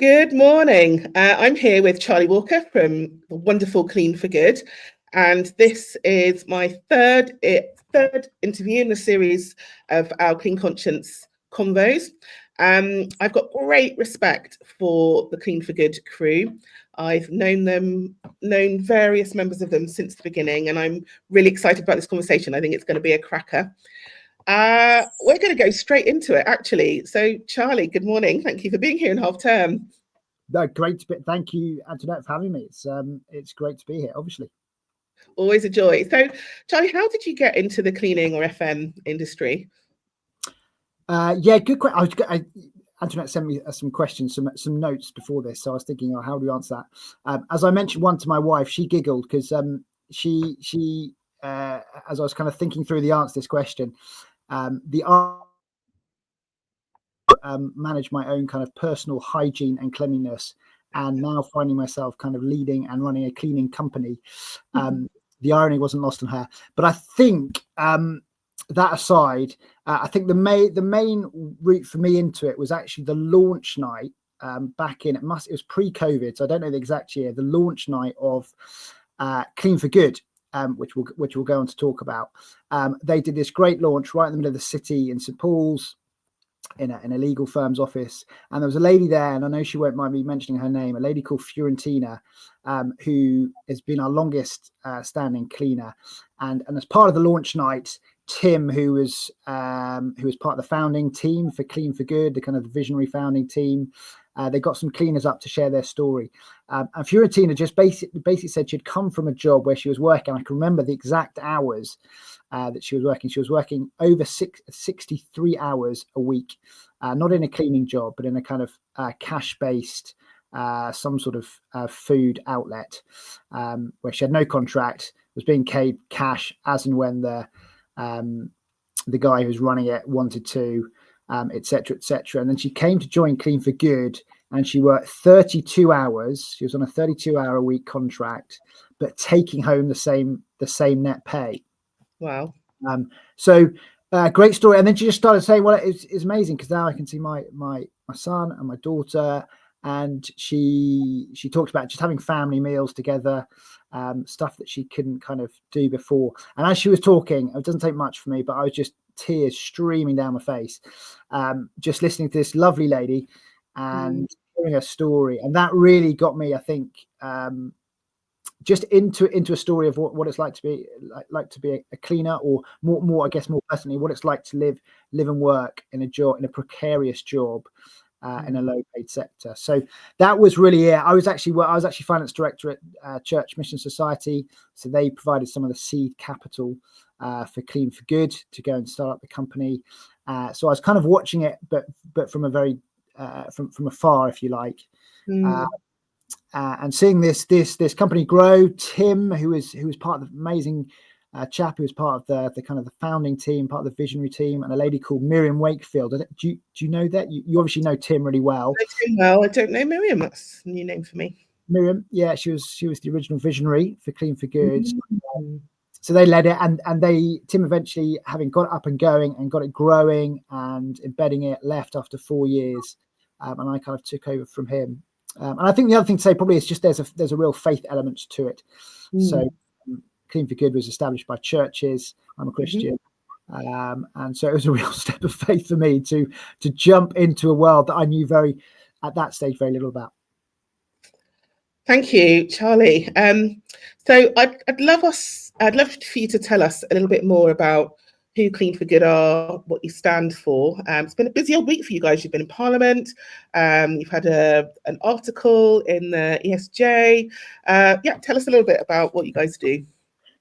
Good morning. I'm here with Charlie Walker from the wonderful Clean for Good, and this is my third interview in the series of our Clean Conscience Convos. I've got great respect for the Clean for Good crew. I've known various members of them since the beginning, and I'm really excited about this conversation. I think it's going to be a cracker. We're going to go straight into it, actually. So, Charlie, good morning. Thank you for being here in half term. No, great to be. Thank you, Antoinette, for having me. It's great to be here. Obviously, always a joy. So, Charlie, how did you get into the cleaning or FM industry? Good question. Antoinette sent me some questions, some notes before this, so I was thinking, how do we answer that? As I mentioned one to my wife, she giggled because she as I was kind of thinking through the answer to this question, manage my own kind of personal hygiene and cleanliness, and now finding myself kind of leading and running a cleaning company. The irony wasn't lost on her, but I think that aside, I think the main route for me into it was actually the launch night back in it was pre-COVID, so I don't know the exact year. The launch night of Clean for Good, which we'll go on to talk about. They did this great launch right in the middle of the city in St Paul's, in a legal firm's office, and there was a lady there, and I know she won't mind me mentioning her name, a lady called Fiorentina, who has been our longest standing cleaner, and as part of the launch night, Tim, who was part of the founding team for Clean for Good, the kind of the visionary founding team, they got some cleaners up to share their story, and Fiorentina just basically said she'd come from a job where she was working. I can remember the exact hours that she was working. She was working over 63 hours a week, not in a cleaning job, but in a kind of cash-based, some sort of food outlet, where she had no contract, was being paid cash as and when the guy who was running it wanted to, etc., etc. And then she came to join Clean for Good, and she worked 32 hours. She was on a 32-hour-a-week contract, but taking home the same net pay. Wow. Great story. And then she just started saying, well, it's amazing because now I can see my son and my daughter, and she talked about just having family meals together, stuff that she couldn't kind of do before. And as she was talking, it doesn't take much for me, but I was just tears streaming down my face, just listening to this lovely lady and hearing her story. And that really got me, I think, just into a story of what it's like to be a cleaner, or more I guess more personally, what it's like to live and work in a precarious job in a low paid sector. So that was really it. I was actually finance director at Church Mission Society, so they provided some of the seed capital for Clean for Good to go and start up the company. So I was kind of watching it, but from a very from afar, if you like. And seeing this company grow. Tim, who was part of the amazing chap who was part of the kind of the founding team, part of the visionary team, and a lady called Miriam Wakefield. Do you know that? You obviously know Tim really well. I know Tim well. I don't know Miriam. That's a new name for me. Miriam, yeah, she was the original visionary for Clean for Good. So they led it, and Tim eventually, having got it up and going and got it growing and embedding it, left after 4 years, and I kind of took over from him. And I think the other thing to say probably is just there's a real faith element to it. So Clean for Good was established by churches. I'm a Christian, and so it was a real step of faith for me to jump into a world that I knew at that stage very little about. Thank you, Charlie. So I'd love for you to tell us a little bit more about who Clean for Good are, what you stand for. It's been a busy old week for you guys. You've been in Parliament. You've had an article in the ESJ. Tell us a little bit about what you guys do.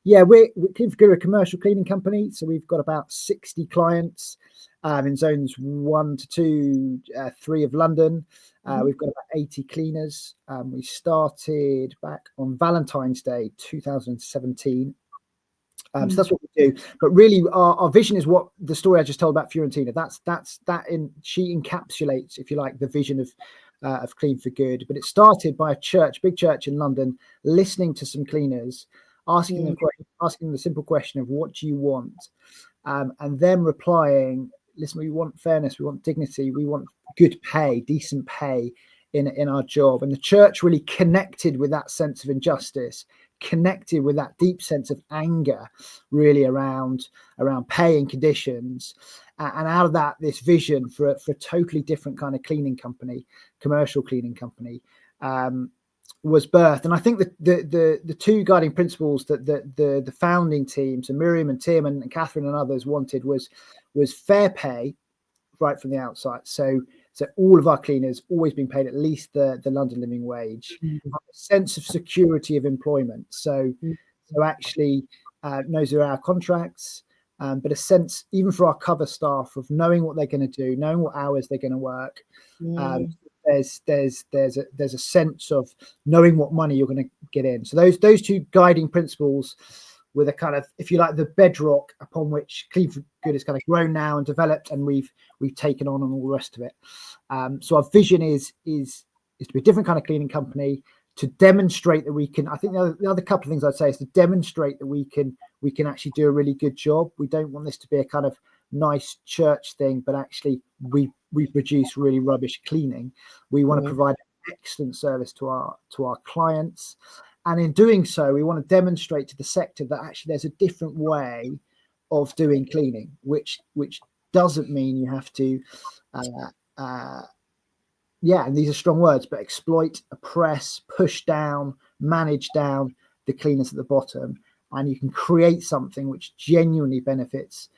Yeah, we're Clean for Good, a commercial cleaning company. So we've got about 60 clients in zones 1 to 2, 3 of London. We've got about 80 cleaners. We started back on Valentine's Day 2017. So that's what we do. But really, our vision is what the story I just told about Fiorentina. She encapsulates, if you like, the vision of Clean for Good. But it started by a big church in London, listening to some cleaners, asking them the simple question of what do you want, and them replying, listen, we want fairness, we want dignity, we want good pay, decent pay in our job. And the church really connected with that sense of injustice, connected with that deep sense of anger, really around pay and conditions. And out of that, this vision for a totally different kind of cleaning company, commercial cleaning company, was birthed. And I think the two guiding principles that the founding team, so Miriam and Tim and Catherine and others, wanted was fair pay right from the outside. So all of our cleaners always being paid at least the London living wage, a sense of security of employment. So actually knows there are our contracts, but a sense even for our cover staff of knowing what they're going to do, knowing what hours they're going to work. There's a sense of knowing what money you're going to get in. So those two guiding principles were the kind of, if you like, the bedrock upon which Clean for Good has kind of grown now and developed, and we've taken on and all the rest of it. So our vision is to be a different kind of cleaning company, to demonstrate that we can. I think the other couple of things I'd say is to demonstrate that we can actually do a really good job. We don't want this to be a kind of nice church thing, but actually we produce really rubbish cleaning. We want to provide excellent service to our clients, and in doing so, we want to demonstrate to the sector that actually there's a different way of doing cleaning, which doesn't mean you have to, and these are strong words, but exploit, oppress, push down, manage down the cleaners at the bottom, and you can create something which genuinely benefits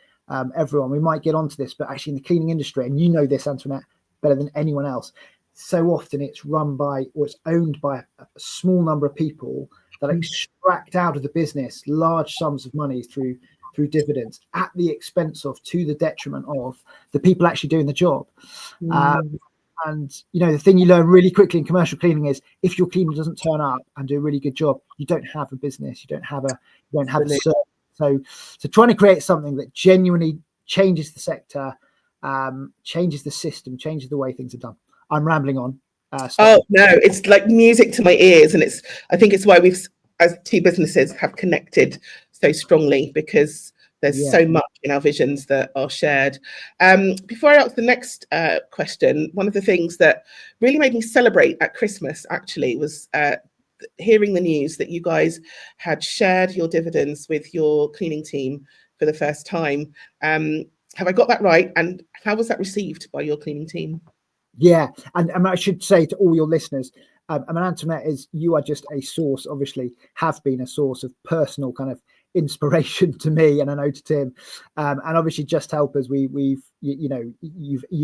everyone. We might get onto this, but actually in the cleaning industry, and you know this, Antoinette, better than anyone else, so often it's run by, or it's owned by a small number of people that extract out of the business large sums of money through dividends at the expense of, to the detriment of, the people actually doing the job. And the thing you learn really quickly in commercial cleaning is if your cleaner doesn't turn up and do a really good job, you don't have a business, you don't have a service. So trying to create something that genuinely changes the sector, changes the system, changes the way things are done. I'm rambling on. Oh no, it's like music to my ears, and I think it's why we've, as two businesses, have connected so strongly, because there's so much in our visions that are shared. Before I ask the next question, one of the things that really made me celebrate at Christmas actually was hearing the news that you guys had shared your dividends with your cleaning team for the first time. Have I got that right? And how was that received by your cleaning team? Yeah, and I should say to all your listeners, Antoinette, you are just a source, obviously have been a source of personal kind of inspiration to me, and I know to Tim, and obviously Just Helpers. You've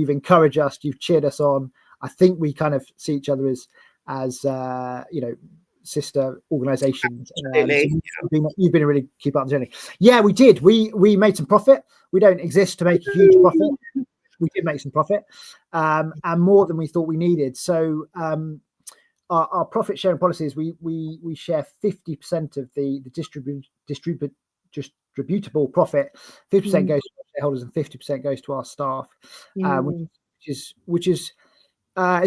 encouraged us, you've cheered us on. I think we kind of see each other as sister organisations. So you've been a really keep up the journey. Yeah, we did. We made some profit. We don't exist to make a huge profit. We did make some profit, and more than we thought we needed. So our profit sharing policies, we share 50% of the distributable profit. 50% goes to our shareholders and 50% goes to our staff, which is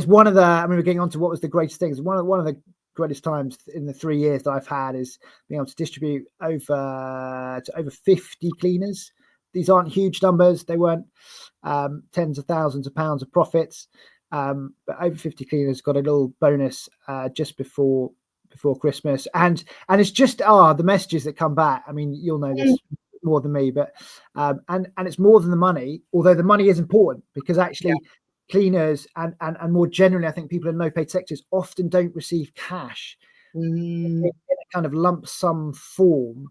one of the. I mean, we're getting on to what was the greatest things. One of the greatest times in the 3 years that I've had is being able to distribute over 50 cleaners. These aren't huge numbers. They weren't tens of thousands of pounds of profits, but over 50 cleaners got a little bonus just before Christmas, and it's just the messages that come back. I mean, you'll know this more than me, but and it's more than the money, although the money is important, because actually cleaners and more generally, I think people in low paid sectors often don't receive cash in a kind of lump sum form.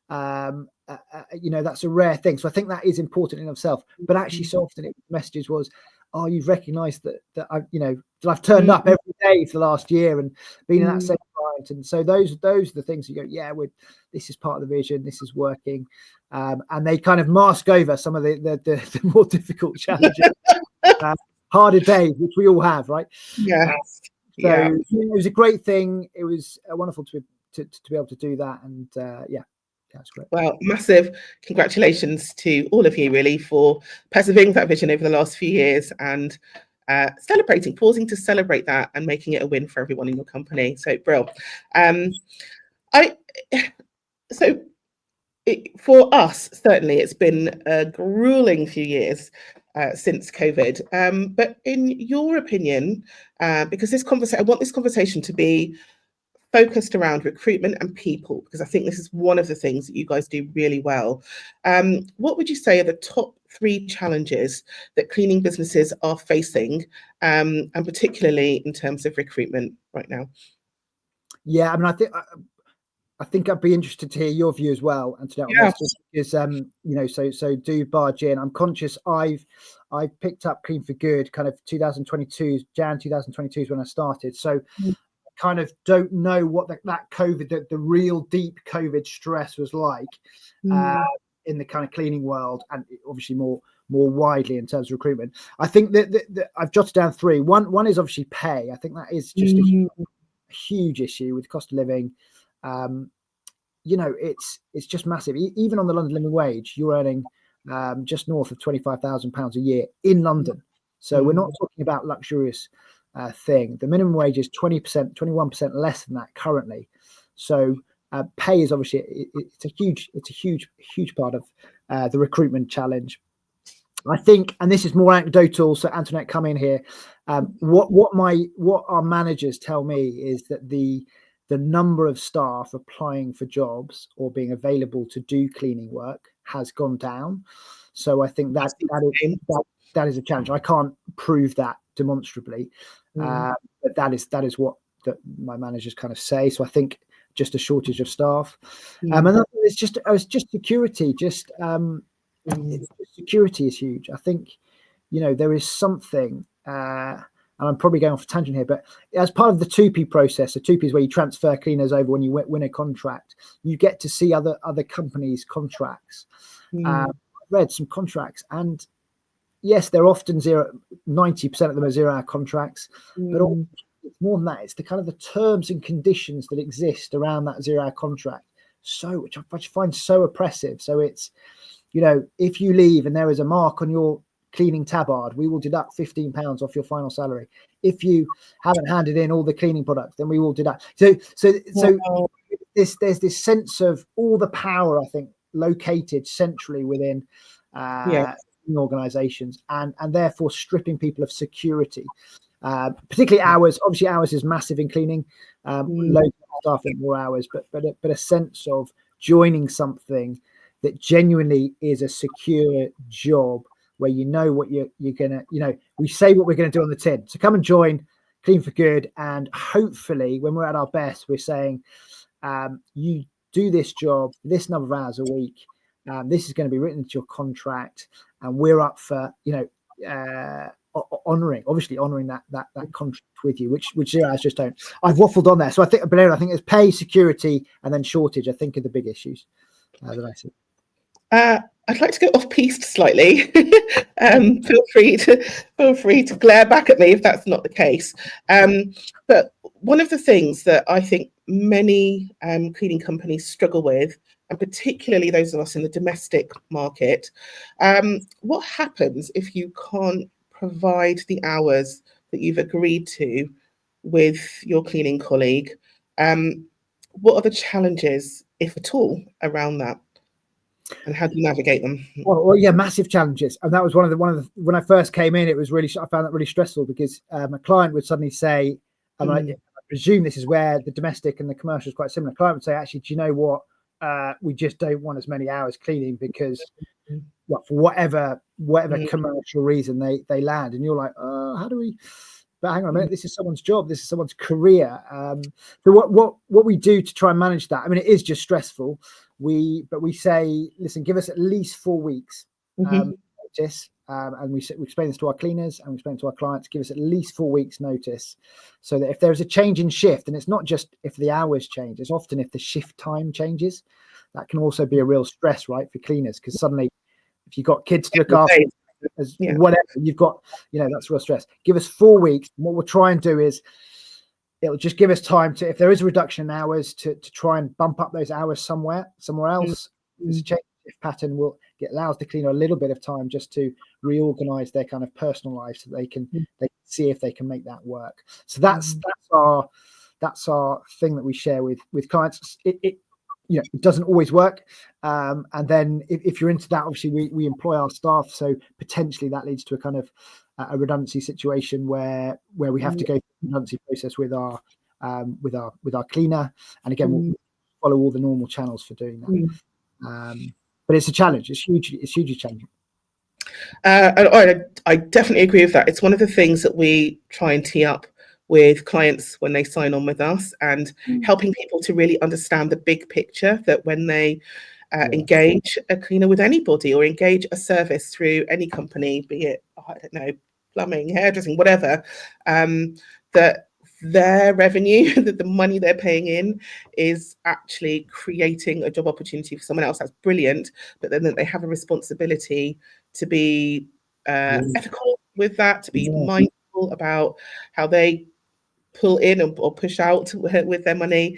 That's a rare thing. So I think that is important in itself. But actually, so often the messages was, "Oh, you've recognised that I've turned up every day for the last year and been in that same client." And so those are the things you go, "Yeah, this is part of the vision. This is working," and they kind of mask over some of the more difficult challenges, harder days, which we all have, right? Yes. It was a great thing. It was wonderful to be able to do that, and that's great. Well, massive congratulations to all of you, really, for persevering that vision over the last few years and pausing to celebrate that and making it a win for everyone in your company. So, Brill. For us, certainly, it's been a grueling few years since COVID. But in your opinion, because I want this conversation to be focused around recruitment and people, because I think this is one of the things that you guys do really well. What would you say are the top 3 challenges that cleaning businesses are facing, and particularly in terms of recruitment right now? Yeah, I mean, I think I'd be interested to hear your view as well, Antoinette, on this, just because so do barge in. I'm conscious I picked up Clean for Good kind of 2022, Jan 2022 is when I started. So kind of don't know what that COVID, the real deep COVID stress was like in the kind of cleaning world, and obviously more widely in terms of recruitment. I think that I've jotted down 3. One is obviously pay. I think that is just a huge issue with cost of living. It's just massive. Even on the London living wage, you're earning just north of £25,000 a year in London. So we're not talking about luxurious thing. The minimum wage is 20%, 21% less than that currently. So pay is obviously it's a huge part of the recruitment challenge. I think, and this is more anecdotal, so Antoinette, come in here. What our managers tell me is that the number of staff applying for jobs or being available to do cleaning work has gone down. So I think that is a challenge. I can't prove that demonstrably, but that is what my managers kind of say. So I think just a shortage of staff, and it's just security. Security is huge. I think there is something. And I'm probably going off a tangent here, but as part of the 2P process, so 2P is where you transfer cleaners over when you win a contract. You get to see other companies' contracts. I've read some contracts, and yes, they're often 90% of them are 0-hour contracts, but it's more than that. It's the kind of the terms and conditions that exist around that 0-hour contract, which I find so oppressive. So it's, if you leave and there is a mark on your cleaning tabard, we will deduct £15 off your final salary. If you haven't handed in all the cleaning products, then we will deduct. So there's this sense of all the power, I think, located centrally within organizations, and therefore stripping people of security, particularly hours. Obviously hours is massive in cleaning, loads of staff in more hours, but a sense of joining something that genuinely is a secure job, where what you're gonna, we say what we're gonna do on the tin. So come and join Clean for Good, and hopefully when we're at our best, we're saying, you do this job this number of hours a week, this is going to be written into your contract, and we're up for honouring that contract with you, which I just don't. I've waffled on there, so I think there's pay, security, and then shortage, I think, are the big issues that I see. I'd like to go off piste slightly. Feel free to glare back at me if that's not the case. But one of the things that I think many cleaning companies struggle with, and particularly those of us in the domestic market, what happens if you can't provide the hours that you've agreed to with your cleaning colleague? What are the challenges, if at all, around that? And how do you navigate them? Well, yeah, massive challenges. And that was one of the when I first came in, I found that really stressful, because a client would suddenly say, and I presume this is where the domestic and the commercial is quite similar. A client would say, actually, do you know what? We just don't want as many hours cleaning because for whatever commercial reason they land. And you're like, oh, how do we? But hang on a minute, this is someone's job, this is someone's career. So what we do to try and manage that, I mean, it is just stressful. We say, listen, give us at least 4 weeks notice, and we explain this to our cleaners, and we explain to our clients, give us at least 4 weeks notice, so that if there's a change in shift, and it's not just if the hours change, it's often if the shift time changes, that can also be a real stress, right, for cleaners, because suddenly if you've got kids to look after, whatever you've got, that's real stress. Give us 4 weeks. And what we'll try and do is, it'll just give us time to, if there is a reduction in hours, to try and bump up those hours somewhere else. There's a change in pattern allows the cleaner a little bit of time just to reorganize their kind of personal life, so they can see if they can make that work. So that's our thing that we share with clients. it doesn't always work. And then if you're into that, obviously we employ our staff, so potentially that leads to a kind of a redundancy situation where we have to go through the redundancy process with our cleaner, and again we'll follow all the normal channels for doing that. But it's a challenge. It's hugely challenging. I definitely agree with that. It's one of the things that we try and tee up with clients when they sign on with us, and helping people to really understand the big picture, that when they engage a cleaner with anybody, or engage a service through any company, be it, I don't know, plumbing, hairdressing, whatever, that their revenue, that the money they're paying in is actually creating a job opportunity for someone else. That's brilliant, but then that they have a responsibility to be ethical with that, to be mindful about how they pull in or push out with their money.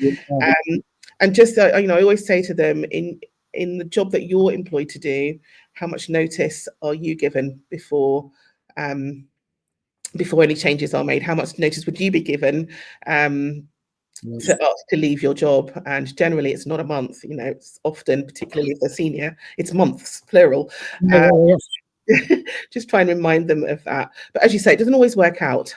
And just I always say to them, in the job that you're employed to do, how much notice are you given before any changes are made? How much notice would you be given to leave your job? And generally it's not a month, it's often, particularly if they're senior, it's months, plural. Just try and remind them of that. But as you say, it doesn't always work out.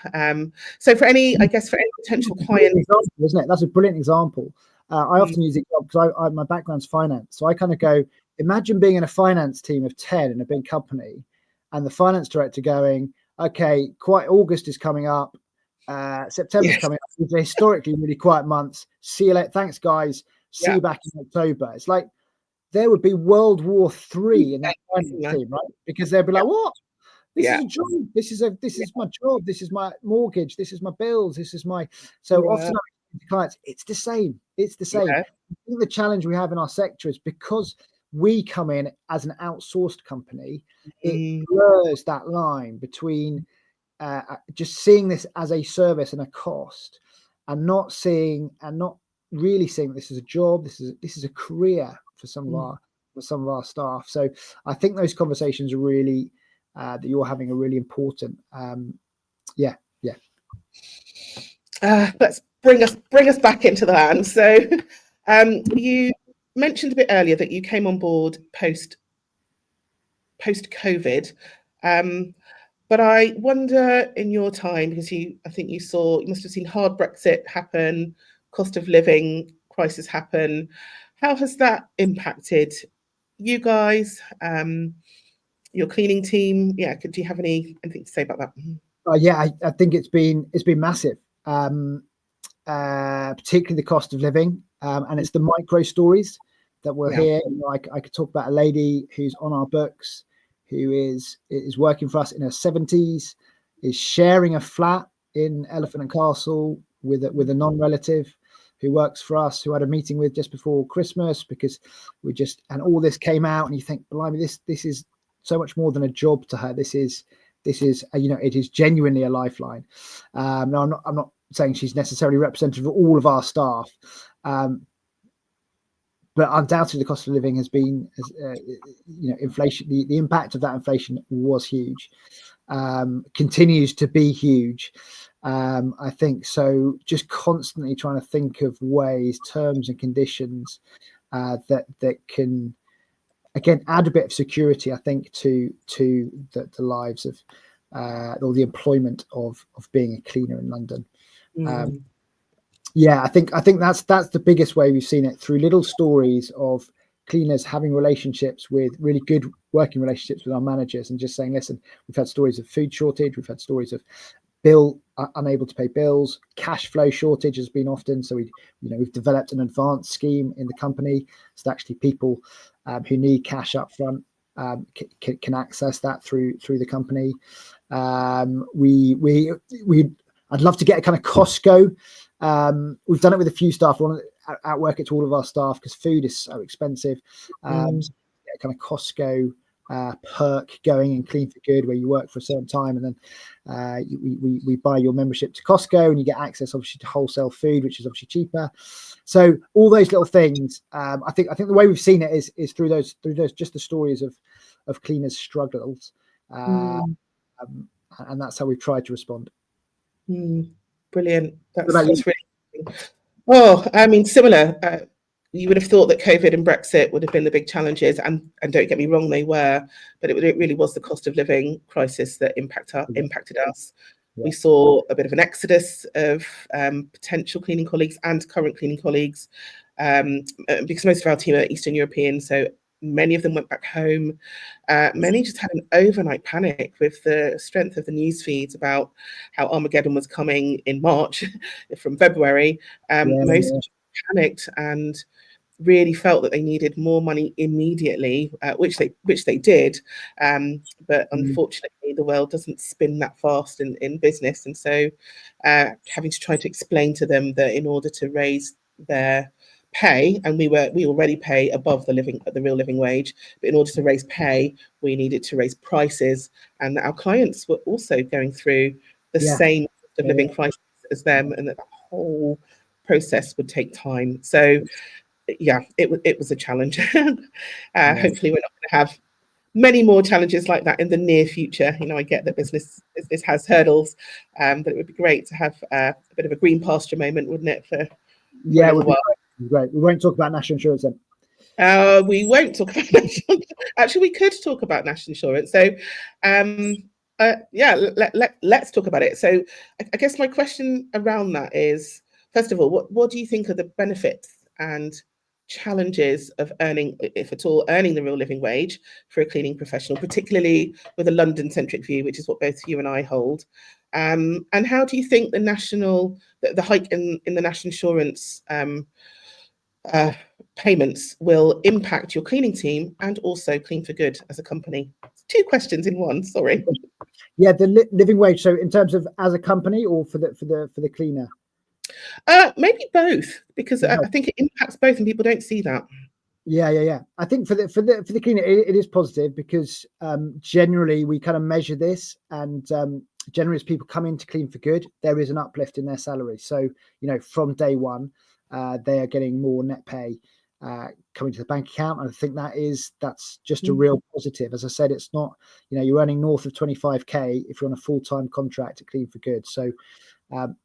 So for any potential client, isn't it? That's a brilliant example. I often use it because my background's finance, so I kind of go, imagine being in a finance team of 10 in a big company, and the finance director going, okay, August is coming up, September's coming up. It's historically really quiet months. See you later. Thanks, guys. See you back in October. It's like there would be World War III in that finance team, right? Because they'd be like, what? This is a job. This is my job. This is my mortgage. This is my bills. This is my. So often clients, it's the same. It's the same. I think the challenge we have in our sector is because we come in as an outsourced company, it blurs that line between just seeing this as a service and a cost, and not really seeing this as a job. This is a career for some of our staff. So I think those conversations are really that you're having are really important. Let's bring us back into the land. So you mentioned a bit earlier that you came on board post COVID, but I wonder, in your time, because you must have seen hard Brexit happen, cost of living crisis happen. How has that impacted you guys, your cleaning team? Do you have anything to say about that? I think it's been massive, particularly the cost of living, and it's the micro stories that we're here. I could talk about a lady who's on our books, who is working for us in her 70s, is sharing a flat in Elephant and Castle with a non-relative who works for us, who I had a meeting with just before Christmas, because and all this came out, and you think, blimey, this is so much more than a job to her. This is it is genuinely a lifeline. Now I'm not saying she's necessarily representative of all of our staff, but undoubtedly the cost of living has been, inflation. The impact of that inflation was huge, continues to be huge. I think so. Just constantly trying to think of ways, terms and conditions that can, again, add a bit of security, I think, to the lives of or the employment of being a cleaner in London. I think that's the biggest way we've seen it, through little stories of cleaners having relationships with really good working relationships with our managers, and just saying, listen, we've had stories of food shortage, we've had stories of unable to pay bills, cash flow shortage has been often. So we've developed an advanced scheme in the company, so that actually people who need cash up front can access that through the company. I'd love to get a kind of Costco. We've done it with a few staff. We want to outwork it to all of our staff because food is so expensive. So a kind of Costco perk going in Clean for Good, where you work for a certain time, and then we buy your membership to Costco, and you get access obviously to wholesale food, which is obviously cheaper. So all those little things, I think the way we've seen it is through those just the stories of cleaners' struggles, and that's how we've tried to respond. Brilliant. That's really. Oh, I mean, similar. you would have thought that COVID and Brexit would have been the big challenges, and don't get me wrong, they were, but it really was the cost of living crisis that impacted us. Yeah. We saw a bit of an exodus of potential cleaning colleagues and current cleaning colleagues, because most of our team are Eastern European, so many of them went back home. Many just had an overnight panic with the strength of the news feeds about how Armageddon was coming in March from February. Most panicked and really felt that they needed more money immediately, which they did. But unfortunately, the world doesn't spin that fast in business, and so having to try to explain to them that in order to raise their pay, and we already pay above the real living wage, but in order to raise pay, we needed to raise prices, and our clients were also going through the same cost of living crisis as them, and that the whole process would take time. So yeah, it was a challenge. Hopefully we're not going to have many more challenges like that in the near future. I get that business has hurdles, but it would be great to have a bit of a green pasture moment, wouldn't it, for a little while? Great. We won't talk about national insurance then. We won't talk about national. Actually, we could talk about national insurance. So, let's talk about it. So, I guess my question around that is, first of all, what do you think are the benefits and challenges of earning, if at all, earning the real living wage for a cleaning professional, particularly with a London-centric view, which is what both you and I hold? And how do you think the hike in the national insurance payments will impact your cleaning team and also Clean for Good as a company? Two questions in one. Sorry. Yeah, the living wage. So, in terms of as a company, or for the cleaner? Maybe both, because I think it impacts both, and people don't see that. Yeah. I think for the cleaner, it is positive, because generally we kind of measure this, and generally as people come in to Clean for Good, there is an uplift in their salary. So from day one, they are getting more net pay coming to the bank account, and I think that's just a real positive. As I said, it's not, you're earning north of 25k if you're on a full-time contract at Clean for Good. So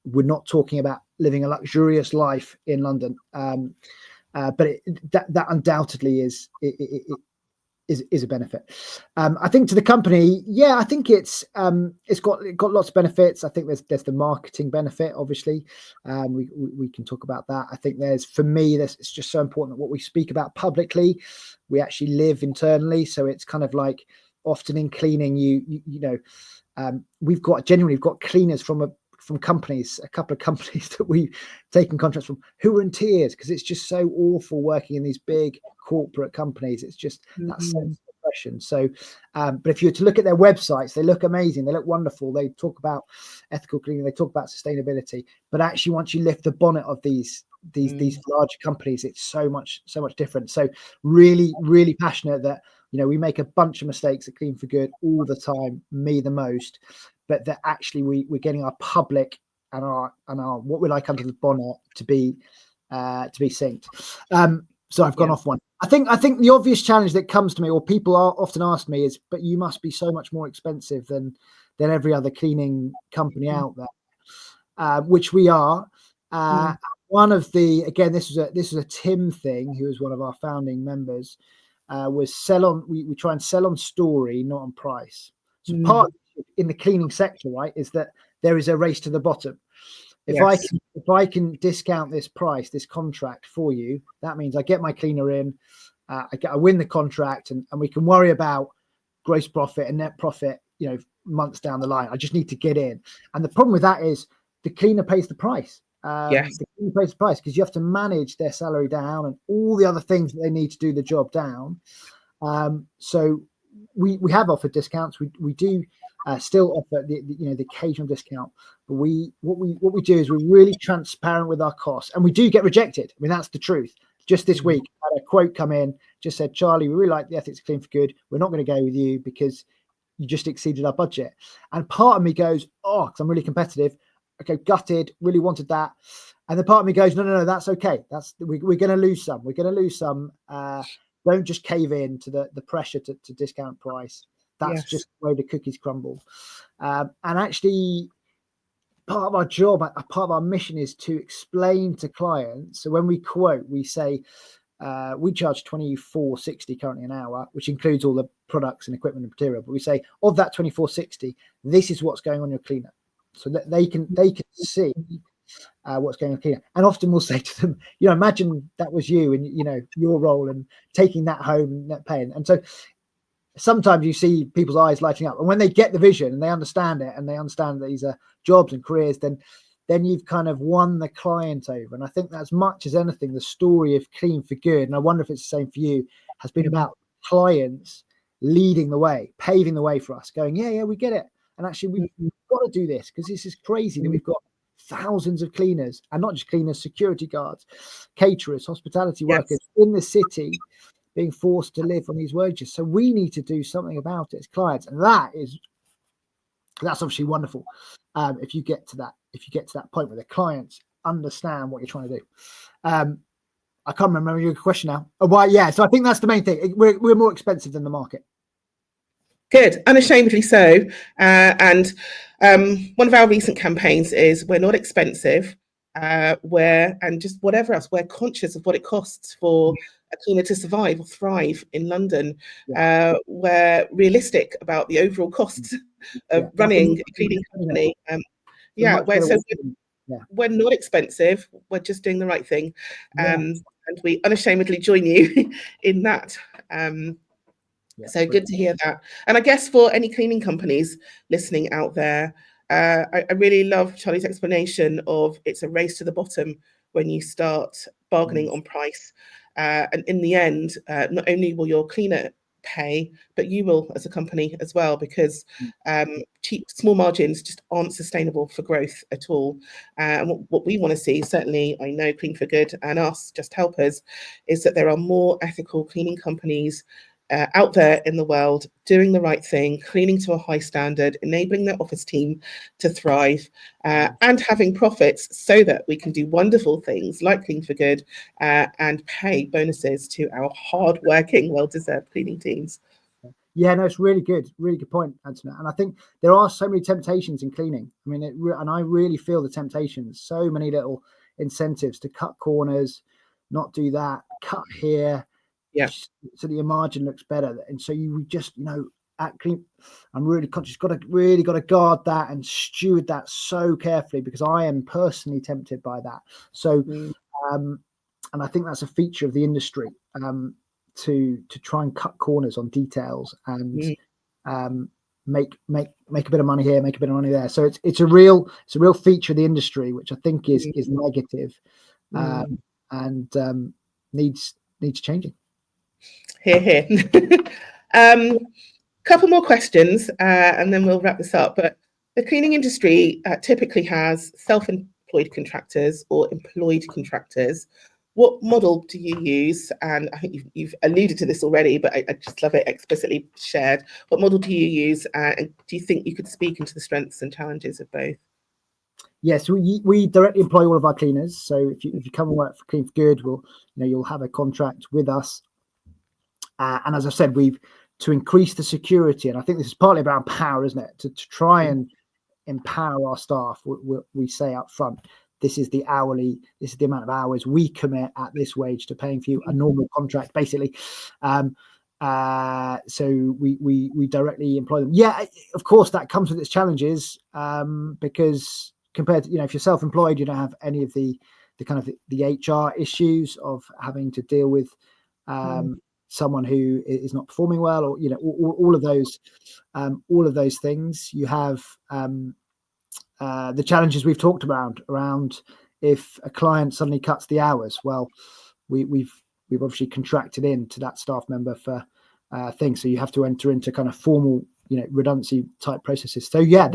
we're not talking about living a luxurious life in London, but that undoubtedly is a benefit. I think to the company, I think it's got lots of benefits. I think there's the marketing benefit, obviously. We can talk about that. I think for me, it's just so important that what we speak about publicly, we actually live internally. So it's kind of like, often in cleaning, we've got cleaners from companies, a couple of companies that we've taken contracts from, who are in tears, because it's just so awful working in these big corporate companies. It's just that sense of oppression. So, but if you were to look at their websites, they look amazing. They look wonderful. They talk about ethical cleaning. They talk about sustainability. But actually, once you lift the bonnet of these large companies, it's so much different. So really, really passionate that, we make a bunch of mistakes at Clean for Good all the time, me the most, but that actually we're getting our public and our what we like under the bonnet to be synced. So I've gone off one. I think the obvious challenge that comes to me, or people are often asked me, is, but you must be so much more expensive than every other cleaning company out there, which we are. One of the, again, this was a Tim thing, who was one of our founding members, was we try and sell on story, not on price. So part in the cleaning sector, right, is that there is a race to the bottom. If I can discount this price, this contract for you, that means I get my cleaner in, I win the contract, and we can worry about gross profit and net profit, months down the line. I just need to get in. And the problem with that is the cleaner pays the price. The cleaner pays the price because you have to manage their salary down and all the other things that they need to do the job down. So we have offered discounts. We do still offer the occasional discount, but what we do is we're really transparent with our costs, and we do get rejected. I mean, that's the truth. Just this week, I had a quote come in, just said, Charlie, we really like the ethics of Clean for Good. We're not going to go with you because you just exceeded our budget. And part of me goes, because I'm really competitive. Okay, gutted, really wanted that. And the part of me goes, no, that's okay. We're going to lose some. We're going to lose some. Don't just cave in to the pressure to discount price. That's just the way the cookies crumble. And actually, part of our job, part of our mission is to explain to clients. So when we quote, we say, we charge £24.60 currently an hour, which includes all the products and equipment and material. But we say of that £24.60, this is what's going on your cleaner, so that they can see what's going on cleaner. And often we'll say to them, imagine that was you and your role and taking that home, that paying. And so sometimes you see people's eyes lighting up, and when they get the vision and they understand it, and they understand that these are jobs and careers, then you've kind of won the client over. And I think that as much as anything, the story of Clean for Good, and I wonder if it's the same for you, has been about clients leading the way, paving the way for us, going, yeah, we get it. And actually, we've got to do this because this is crazy that we've got thousands of cleaners, and not just cleaners, security guards, caterers, hospitality workers in the city being forced to live on these wages. So we need to do something about it as clients. And that's obviously wonderful. If you get to that point where the clients understand what you're trying to do. I can't remember your question now. So I think that's the main thing. We're more expensive than the market. Good, unashamedly so. And one of our recent campaigns is we're not expensive, and just whatever else, we're conscious of what it costs for a cleaner to survive or thrive in London. We're realistic about the overall costs of running a cleaning company. We're not expensive, we're just doing the right thing. And we unashamedly join you in that. So good to hear that. And I guess for any cleaning companies listening out there, I really love Charlie's explanation of it's a race to the bottom when you start bargaining on price. And in the end, not only will your cleaner pay, but you will as a company as well, because cheap, small margins just aren't sustainable for growth at all. And what we want to see, certainly I know Clean for Good and us, Just Helpers, is that there are more ethical cleaning companies out there in the world doing the right thing, cleaning to a high standard, enabling their office team to thrive, and having profits so that we can do wonderful things like Clean for Good and pay bonuses to our hard-working, well-deserved cleaning teams. Yeah, no, it's really good point, Antoinette. And I think there are so many temptations in cleaning. I mean, and I really feel the temptations. So many little incentives to cut corners, not do that, cut here. So that your margin looks better, and so you just at Clean, I'm really conscious. Got to guard that and steward that so carefully, because I am personally tempted by that. So, and I think that's a feature of the industry, to try and cut corners on details and make a bit of money here, make a bit of money there. So it's a real feature of the industry, which I think is negative, and needs changing. Here. Couple more questions, and then we'll wrap this up. But the cleaning industry typically has self-employed contractors or employed contractors. What model do you use? And I think you've alluded to this already, but I just love it explicitly shared. What model do you use? And do you think you could speak into the strengths and challenges of both? Yes, we directly employ all of our cleaners. So if you come and work for Clean for Good, you'll have a contract with us. And as I said, to increase the security, and I think this is partly about power, isn't it? To try and empower our staff, we say up front, this is the amount of hours we commit at this wage to paying for you, a normal contract, basically. So we directly employ them. Yeah, of course, that comes with its challenges, because compared to, if you're self-employed, you don't have any of the kind of the HR issues of having to deal with someone who is not performing well, or all of those things. You have the challenges we've talked about around if a client suddenly cuts the hours. Well, we've obviously contracted into that staff member for things, so you have to enter into kind of formal redundancy type processes. So yeah,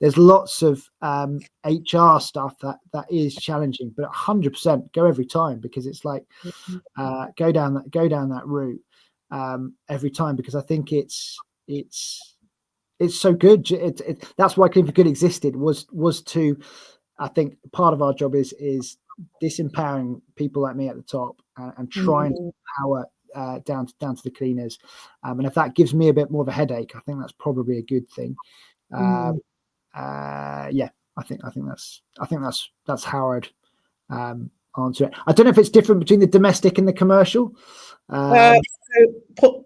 there's lots of HR stuff that is challenging, but 100% go every time, because it's like go down that route every time, because I think it's so good. That's why Clean for Good existed, was to, I think part of our job is disempowering people like me at the top and trying to empower down to the cleaners, and if that gives me a bit more of a headache, I think that's probably a good thing. I think that's how I'd answer it. I don't know if it's different between the domestic and the commercial. So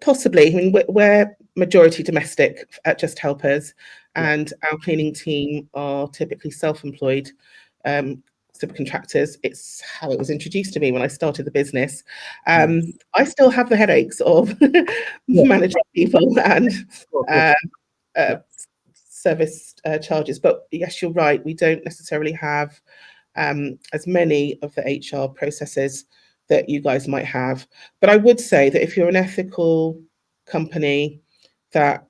possibly. I mean, we're majority domestic at Just Helpers, and our cleaning team are typically self-employed subcontractors. It's how it was introduced to me when I started the business. I still have the headaches of managing people and service charges, but yes, you're right. We don't necessarily have as many of the HR processes that you guys might have. But I would say that if you're an ethical company that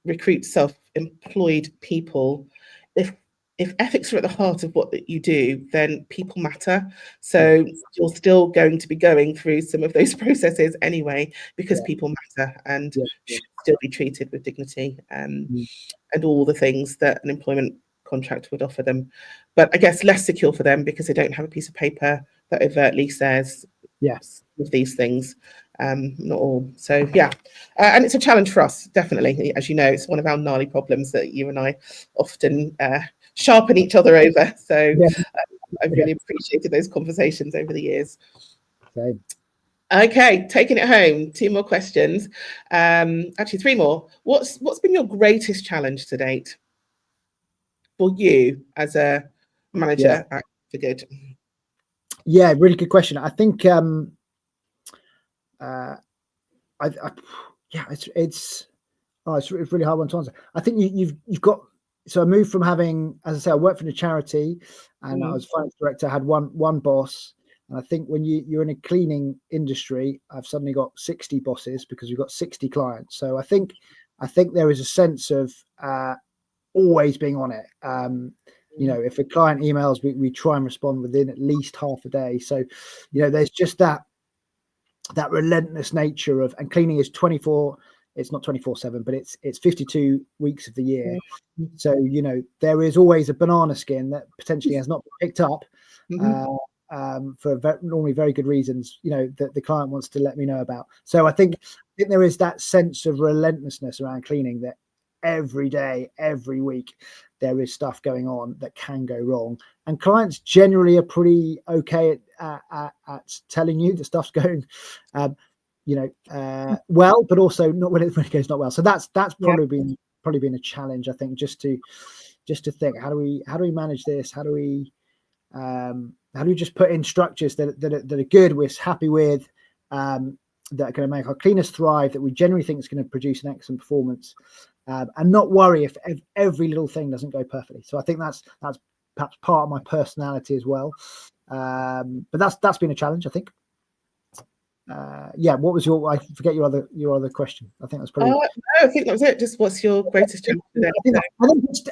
recruits self-employed people, if ethics are at the heart of what you do, then people matter. So you're still going to be going through some of those processes anyway, because people matter and should still be treated with dignity and all the things that an employment contract would offer them. But I guess less secure for them because they don't have a piece of paper that overtly says of these things. Not all. So and it's a challenge for us, definitely. As you know, it's one of our gnarly problems that you and I often sharpen each other over. So I've really appreciated those conversations over the years. Okay, taking it home. 2 more questions. Actually, 3 more. What's been your greatest challenge to date for you as a manager at For Good? Yeah, really good question. I think it's a really hard one to answer. I think you've got, so I moved from having, as I say, I worked for a charity and I was finance director, I had one boss. And I think when you're in a cleaning industry, I've suddenly got 60 bosses because we've got 60 clients. So I think there is a sense of always being on it. You know, if a client emails, we try and respond within at least half a day. So, you know, there's just that relentless nature of, and cleaning is 24, it's not 24/7, but it's 52 weeks of the year. So, you know, there is always a banana skin that potentially has not been picked up for normally very good reasons, you know, that the client wants to let me know about. So I think there is that sense of relentlessness around cleaning, that every day, every week, there is stuff going on that can go wrong. And clients generally are pretty okay at telling you the stuff's going, well, but also not when it goes not well. So that's probably been a challenge, I think, just to think, how do we manage this? How do we just put in structures that are good, we're happy with, that are going to make our cleaners thrive, that we generally think is going to produce an excellent performance, and not worry if every little thing doesn't go perfectly. So I think that's perhaps part of my personality as well. But that's been a challenge, I think. What was I forget your other question. I think that's probably. No, I think that was it. Just what's your greatest challenge today?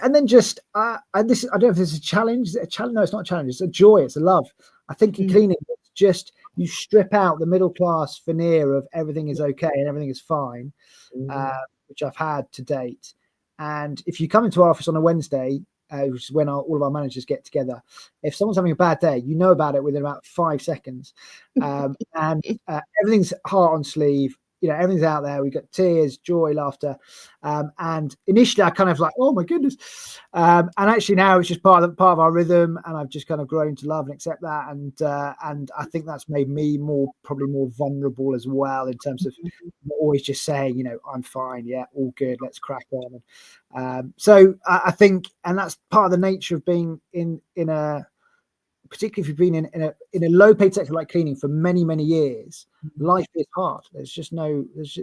And then just I don't know if this is a challenge. Is it a challenge? No, it's not a challenge. It's a joy. It's a love. I think in cleaning, it's just you strip out the middle class veneer of everything is okay and everything is fine, which I've had to date. And if you come into our office on a Wednesday, which is when all of our managers get together, if someone's having a bad day, you know about it within about 5 seconds. And everything's heart on sleeve, you know, everything's out there. We've got tears, joy, laughter. And initially I kind of like, oh my goodness. And actually now it's just part of our rhythm, and I've just kind of grown to love and accept that. And I think that's made me probably more vulnerable as well, in terms of always just saying, you know, I'm fine. Yeah, all good. Let's crack on. So I think, and that's part of the nature of being in a, particularly if you've been in a low paid sector like cleaning for many, many years, life is hard.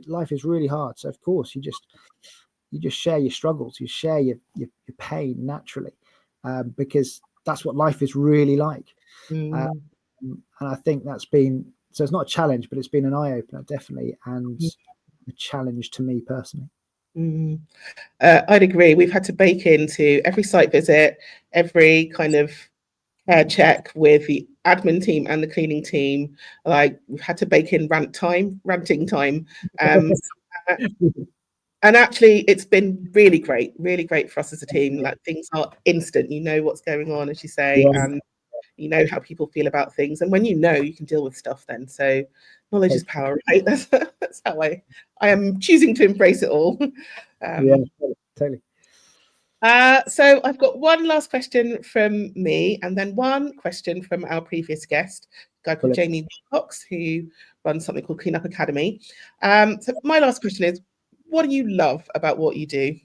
Life is really hard. So of course you just share your struggles, you share your pain naturally, because that's what life is really like. And I think that's been, so it's not a challenge, but it's been an eye-opener, definitely, and a challenge to me personally. I'd agree. We've had to bake into every site visit, every kind of check with the admin team and the cleaning team. Like, we've had to bake in ranting time. And actually, it's been really great for us as a team. Like, things are instant. You know what's going on, as you say, and you know how people feel about things. And when you know, you can deal with stuff then. So knowledge is power, right? That's how I am choosing to embrace it all. Yeah, totally. So I've got one last question from me, and then one question from our previous guest, a guy called Jamie Wilcox, who runs something called Clean Up Academy. So my last question is, what do you love about what you do?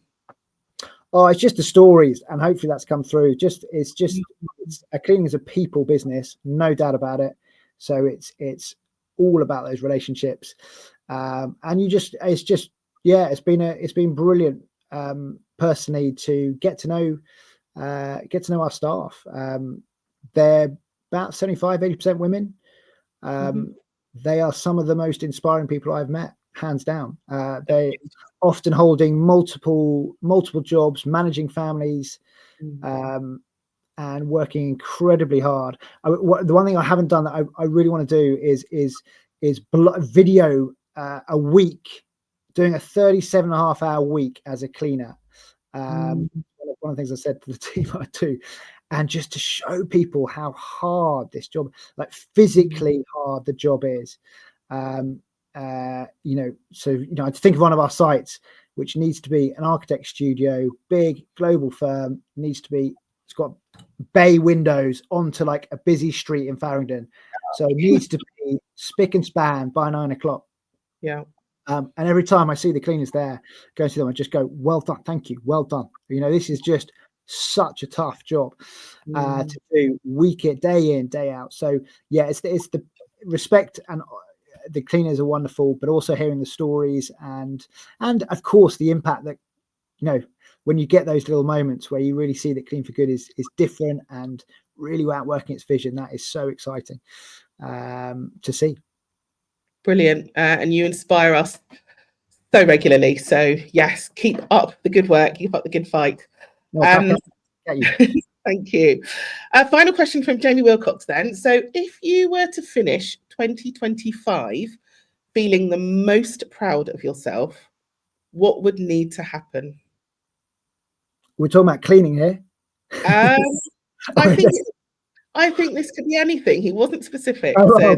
Oh, it's just the stories, and hopefully that's come through. It's cleaning is a people business, no doubt about it. So it's all about those relationships, and it's been brilliant personally to get to know our staff. They're about 75-80% women. They are some of the most inspiring people I've met, hands down. They often holding multiple jobs, managing families, and working incredibly hard. The one thing I haven't done that I really want to do is video a week, doing a 37.5-hour week as a cleaner. One of the things I said to the team I do, and just to show people how hard this job, like physically hard the job is. I think of one of our sites, which needs to be an architect studio, big global firm, it's got bay windows onto like a busy street in Farringdon. So it needs to be spick and span by 9 o'clock. Yeah. And every time I see the cleaners there, go to them, I just go, well done, thank you, well done. This is just such a tough job to do, day in, day out. So yeah, it's the respect, and the cleaners are wonderful, but also hearing the stories and of course the impact that when you get those little moments where you really see that Clean for Good is different and really outworking its vision. That is so exciting to see. Brilliant. And you inspire us so regularly. So yes, keep up the good work, keep up the good fight. Thank you. Final question from Jamie Wilcox then. So if you were to finish 2025 feeling the most proud of yourself, what would need to happen? We're talking about cleaning here. I think this could be anything. He wasn't specific. Don't go.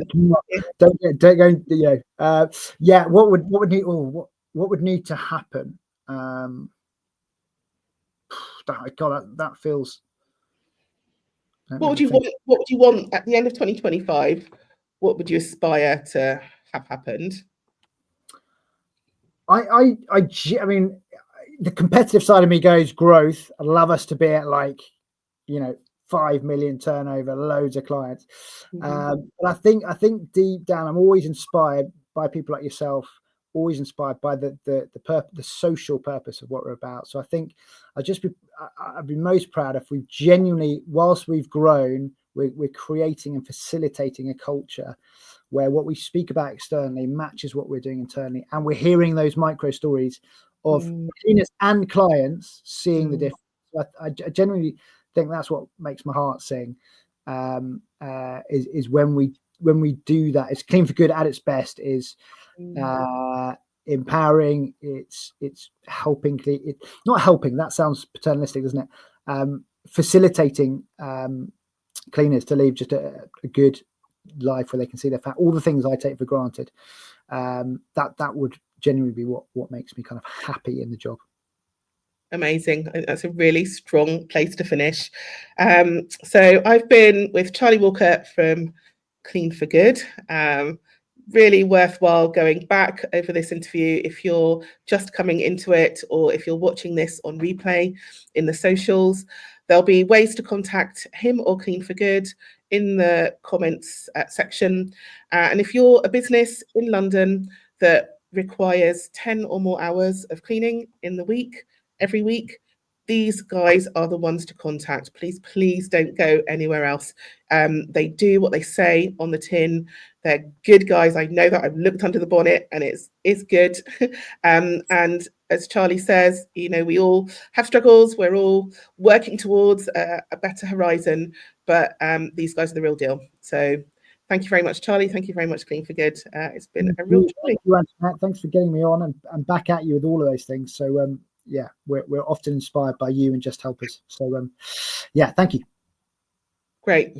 What would need to happen? God, that feels. What would you want? What would you want at the end of 2025? What would you aspire to have happened? I mean, the competitive side of me goes growth. I'd love us to be at 5 million turnover, loads of clients. But I think deep down, I'm always inspired by people like yourself, always inspired by the social purpose of what we're about. So I think I'd be most proud if we genuinely, whilst we've grown, we're creating and facilitating a culture where what we speak about externally matches what we're doing internally, and we're hearing those micro stories of cleaners and clients seeing the difference. So I genuinely think that's what makes my heart sing. Is when we do that. It's Clean for Good at its best. Is empowering. It's helping. Not helping. That sounds paternalistic, doesn't it? Facilitating cleaners to leave just a good life where they can see their all the things I take for granted. That would genuinely be what makes me kind of happy in the job. Amazing. That's a really strong place to finish. So I've been with Charlie Walker from Clean for Good. Really worthwhile going back over this interview if you're just coming into it, or if you're watching this on replay in the socials. There'll be ways to contact him or Clean for Good in the comments section. And if you're a business in London that requires 10 or more hours of cleaning in the week, every week, these guys are the ones to contact. Please don't go anywhere else. They do what they say on the tin. They're good guys. I know that. I've looked under the bonnet, and it's good. And as Charlie says, we all have struggles. We're all working towards a better horizon, but these guys are the real deal. So thank you very much, Charlie. Thank you very much, Clean for Good. It's been a real joy. Thank you, Antoinette. Thanks for getting me on and back at you with all of those things. So yeah, we're often inspired by you and just help us. So yeah, thank you. Great.